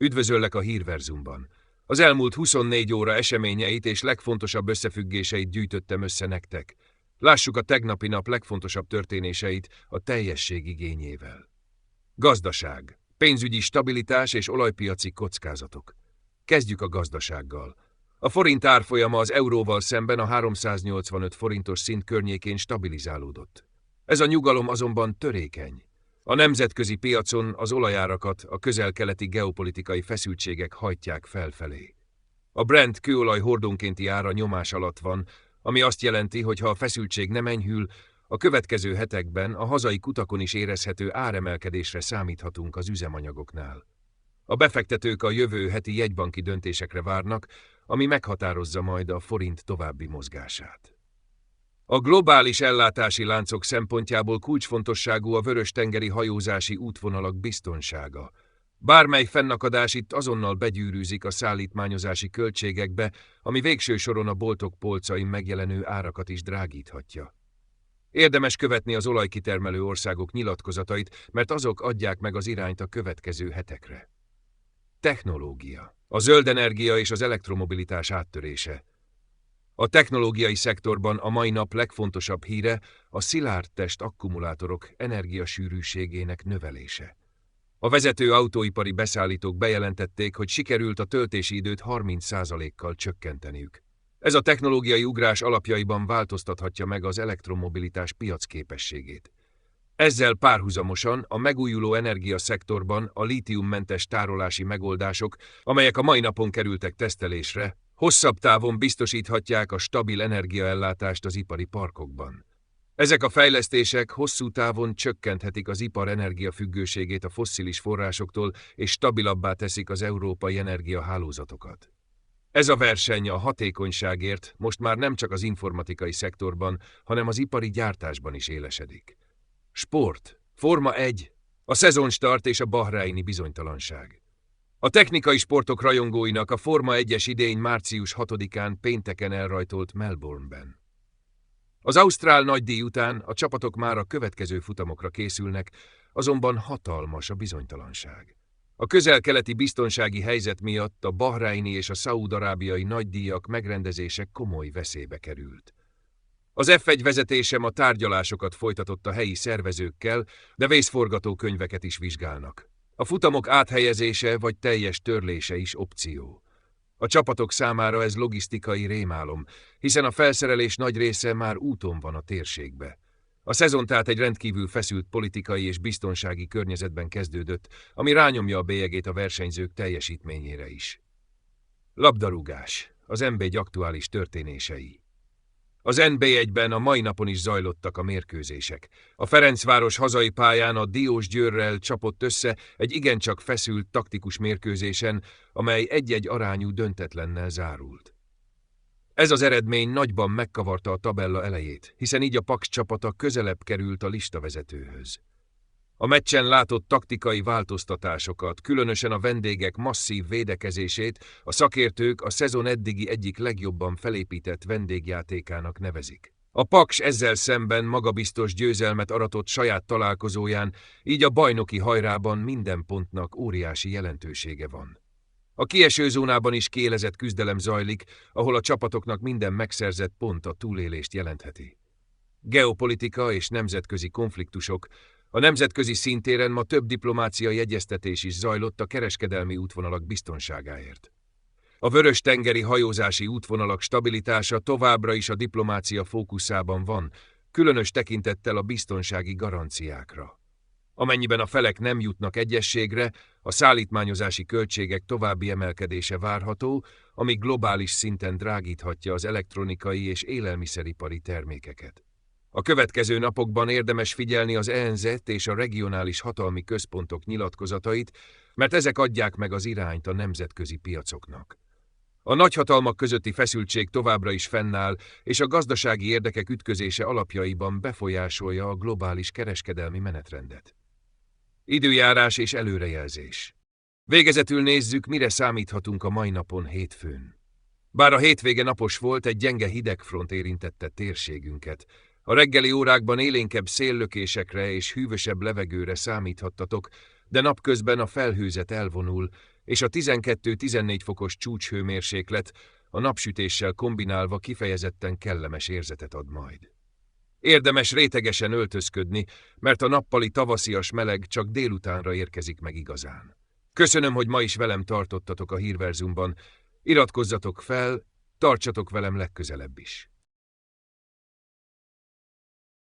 Üdvözöllek a Hírverzumban. Az elmúlt 24 óra eseményeit és legfontosabb összefüggéseit gyűjtöttem össze nektek. Lássuk a tegnapi nap legfontosabb történéseit a teljesség igényével. Gazdaság, pénzügyi stabilitás és olajpiaci kockázatok. Kezdjük a gazdasággal. A forint árfolyama az euróval szemben a 385 forintos szint környékén stabilizálódott. Ez a nyugalom azonban törékeny. A nemzetközi piacon az olajárakat a közel-keleti geopolitikai feszültségek hajtják felfelé. A Brent kőolaj hordónkénti ára nyomás alatt van, ami azt jelenti, hogy ha a feszültség nem enyhül, a következő hetekben a hazai kutakon is érezhető áremelkedésre számíthatunk az üzemanyagoknál. A befektetők a jövő heti jegybanki döntésekre várnak, ami meghatározza majd a forint további mozgását. A globális ellátási láncok szempontjából kulcsfontosságú a vörös-tengeri hajózási útvonalak biztonsága. Bármely fennakadás itt azonnal begyűrűzik a szállítmányozási költségekbe, ami végső soron a boltok polcain megjelenő árakat is drágíthatja. Érdemes követni az olajkitermelő országok nyilatkozatait, mert azok adják meg az irányt a következő hetekre. Technológia. A zöld energia és az elektromobilitás áttörése. A technológiai szektorban a mai nap legfontosabb híre a szilárd test akkumulátorok energiasűrűségének növelése. A vezető autóipari beszállítók bejelentették, hogy sikerült a töltési időt 30%-kal csökkenteniük. Ez a technológiai ugrás alapjaiban változtathatja meg az elektromobilitás piacképességét. Ezzel párhuzamosan a megújuló energiaszektorban a lítiummentes tárolási megoldások, amelyek a mai napon kerültek tesztelésre, hosszabb távon biztosíthatják a stabil energiaellátást az ipari parkokban. Ezek a fejlesztések hosszú távon csökkenthetik az ipar energiafüggőségét a fosszilis forrásoktól és stabilabbá teszik az európai energiahálózatokat. Ez a verseny a hatékonyságért most már nem csak az informatikai szektorban, hanem az ipari gyártásban is élesedik. Sport, Forma 1, a szezonstart és a bahreini bizonytalanság. A technikai sportok rajongóinak a Forma 1-es idény március 6-án pénteken elrajtolt Melbourneben. Az ausztrál nagydíj után a csapatok már a következő futamokra készülnek, azonban hatalmas a bizonytalanság. A közel-keleti biztonsági helyzet miatt a bahreini és a szaúd-arábiai nagydíjak megrendezése komoly veszélybe került. Az F1 vezetése ma tárgyalásokat folytatott a helyi szervezőkkel, de vészforgatókönyveket is vizsgálnak. A futamok áthelyezése vagy teljes törlése is opció. A csapatok számára ez logisztikai rémálom, hiszen a felszerelés nagy része már úton van a térségbe. A szezon tehát egy rendkívül feszült politikai és biztonsági környezetben kezdődött, ami rányomja a bélyegét a versenyzők teljesítményére is. Labdarúgás, az NB1 aktuális történései. Az NB1-ben a mai napon is zajlottak a mérkőzések. A Ferencváros hazai pályán a Diósgyőrrel csapott össze egy igencsak feszült taktikus mérkőzésen, amely 1-1 arányú döntetlennel zárult. Ez az eredmény nagyban megkavarta a tabella elejét, hiszen így a Paks csapata közelebb került a listavezetőhöz. A meccsen látott taktikai változtatásokat, különösen a vendégek masszív védekezését a szakértők a szezon eddigi egyik legjobban felépített vendégjátékának nevezik. A Paks ezzel szemben magabiztos győzelmet aratott saját találkozóján, így a bajnoki hajrában minden pontnak óriási jelentősége van. A kieső zónában is kiélezett küzdelem zajlik, ahol a csapatoknak minden megszerzett pont a túlélést jelentheti. Geopolitika és nemzetközi konfliktusok. A nemzetközi szintéren ma több diplomáciai egyeztetés is zajlott a kereskedelmi útvonalak biztonságáért. A vörös-tengeri hajózási útvonalak stabilitása továbbra is a diplomácia fókuszában van, különös tekintettel a biztonsági garanciákra. Amennyiben a felek nem jutnak egyezségre, a szállítmányozási költségek további emelkedése várható, ami globális szinten drágíthatja az elektronikai és élelmiszeripari termékeket. A következő napokban érdemes figyelni az ENZ és a regionális hatalmi központok nyilatkozatait, mert ezek adják meg az irányt a nemzetközi piacoknak. A nagyhatalmak közötti feszültség továbbra is fennáll, és a gazdasági érdekek ütközése alapjaiban befolyásolja a globális kereskedelmi menetrendet. Időjárás és előrejelzés. Végezetül nézzük, mire számíthatunk a mai napon hétfőn. Bár a hétvége napos volt, egy gyenge hidegfront érintette térségünket. A reggeli órákban élénkebb széllökésekre és hűvösebb levegőre számíthattatok, de napközben a felhőzet elvonul, és a 12-14 fokos csúcshőmérséklet a napsütéssel kombinálva kifejezetten kellemes érzetet ad majd. Érdemes rétegesen öltözködni, mert a nappali tavaszias meleg csak délutánra érkezik meg igazán. Köszönöm, hogy ma is velem tartottatok a Hírverzumban. Iratkozzatok fel, tartsatok velem legközelebb is.